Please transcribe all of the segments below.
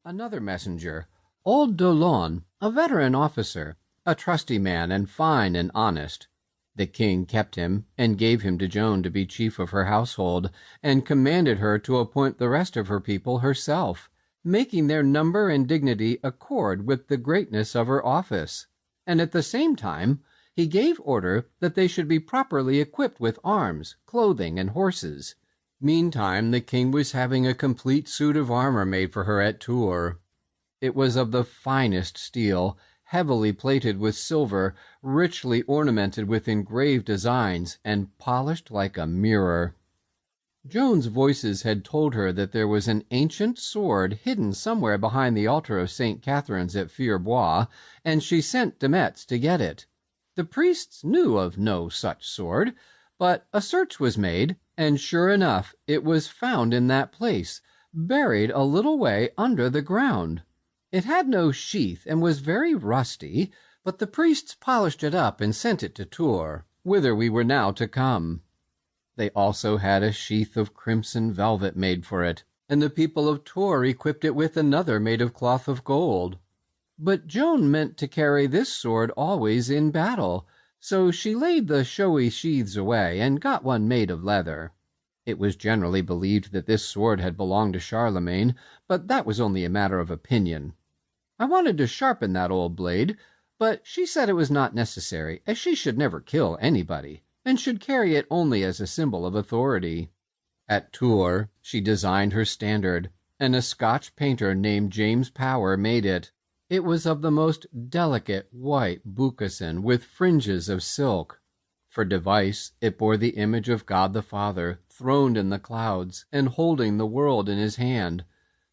Another messenger, old Dolon, a veteran officer, a trusty man and fine and honest. The king kept him and gave him to Joan to be chief of her household, and commanded her to appoint the rest of her people herself, making their number and dignity accord with the greatness of her office. And at the same time he gave order that they should be properly equipped with arms, clothing, and horses. Meantime the king was having a complete suit of armor made for her at Tours. It was of the finest steel, heavily plated with silver, richly ornamented with engraved designs, and polished like a mirror. Joan's voices had told her that there was an ancient sword hidden somewhere behind the altar of St. Catherine's at Fierbois, and she sent de Metz to get it. The priests knew of no such sword, but a search was made, and sure enough it was found in that place, buried a little way under the ground. It had no sheath and was very rusty, but the priests polished it up and sent it to Tours, whither we were now to come. They also had a sheath of crimson velvet made for it, and the people of Tours equipped it with another made of cloth of gold. But Joan meant to carry this sword always in battle, so she laid the showy sheaths away and got one made of leather. It was generally believed that this sword had belonged to Charlemagne, but that was only a matter of opinion. I wanted to sharpen that old blade, but she said it was not necessary, as she should never kill anybody, and should carry it only as a symbol of authority. At Tours she designed her standard, and a Scotch painter named James Power made it. It was of the most delicate white boucassin with fringes of silk. For device it bore the image of God the Father, throned in the clouds, and holding the world in his hand.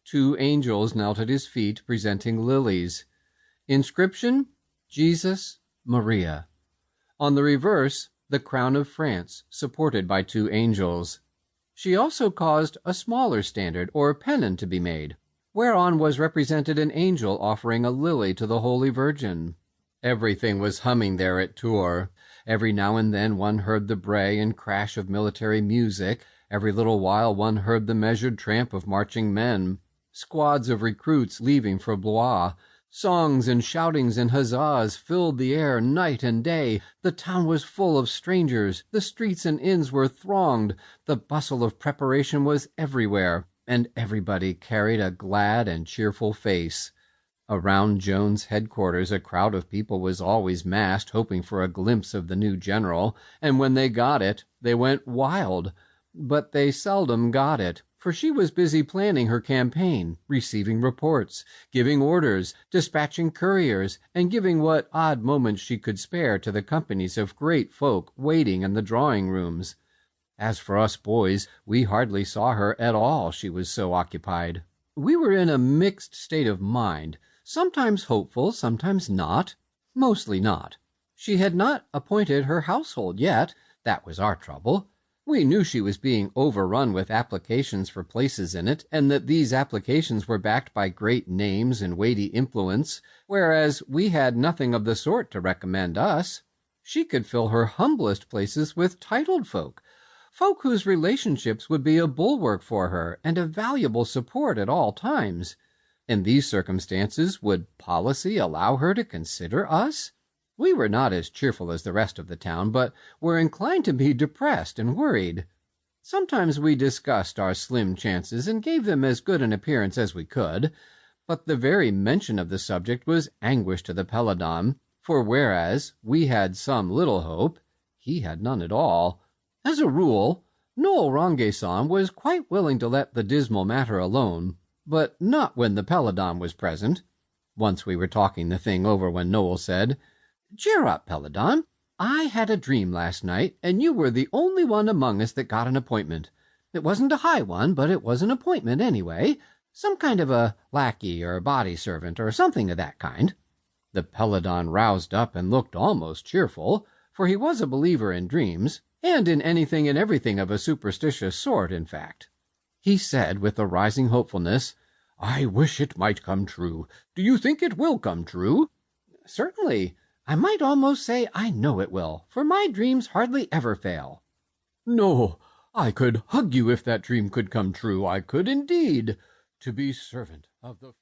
2 angels knelt at his feet, presenting lilies. Inscription, Jesus, Maria. On the reverse, the crown of France, supported by 2 angels. She also caused a smaller standard or pennon to be made, whereon was represented an angel offering a lily to the Holy Virgin. Everything was humming there at Tours. Every now and then one heard the bray and crash of military music. Every little while one heard the measured tramp of marching men. Squads of recruits leaving for Blois. Songs and shoutings and huzzas filled the air night and day. The town was full of strangers. The streets and inns were thronged. The bustle of preparation was everywhere, and everybody carried a glad and cheerful face. Around Joan's headquarters a crowd of people was always massed, hoping for a glimpse of the new general, and when they got it, they went wild. But they seldom got it, for she was busy planning her campaign, receiving reports, giving orders, dispatching couriers, and giving what odd moments she could spare to the companies of great folk waiting in the drawing-rooms. As for us boys, we hardly saw her at all, she was so occupied. We were in a mixed state of mind, sometimes hopeful, sometimes not, mostly not. She had not appointed her household yet. That was our trouble. We knew she was being overrun with applications for places in it, and that these applications were backed by great names and weighty influence, whereas we had nothing of the sort to recommend us. She could fill her humblest places with titled folk whose relationships would be a bulwark for her and a valuable support at all times. In these circumstances, would policy allow her to consider us? We were not as cheerful as the rest of the town, but were inclined to be depressed and worried. Sometimes we discussed our slim chances and gave them as good an appearance as we could, but the very mention of the subject was anguish to the Paladin, for whereas we had some little hope, he had none at all. As a rule, Noel Rongaison was quite willing to let the dismal matter alone, but not when the Paladin was present. Once we were talking the thing over when Noel said, "Cheer up, Paladin. I had a dream last night, and you were the only one among us that got an appointment. It wasn't a high one, but it was an appointment anyway. Some kind of a lackey or body servant or something of that kind." The Paladin roused up and looked almost cheerful, for he was a believer in dreams, and in anything and everything of a superstitious sort, in fact. He said with a rising hopefulness, "I wish it might come true. Do you think it will come true?" "Certainly. I might almost say I know it will, for my dreams hardly ever fail." "No, I could hug you if that dream could come true. I could indeed. To be servant of the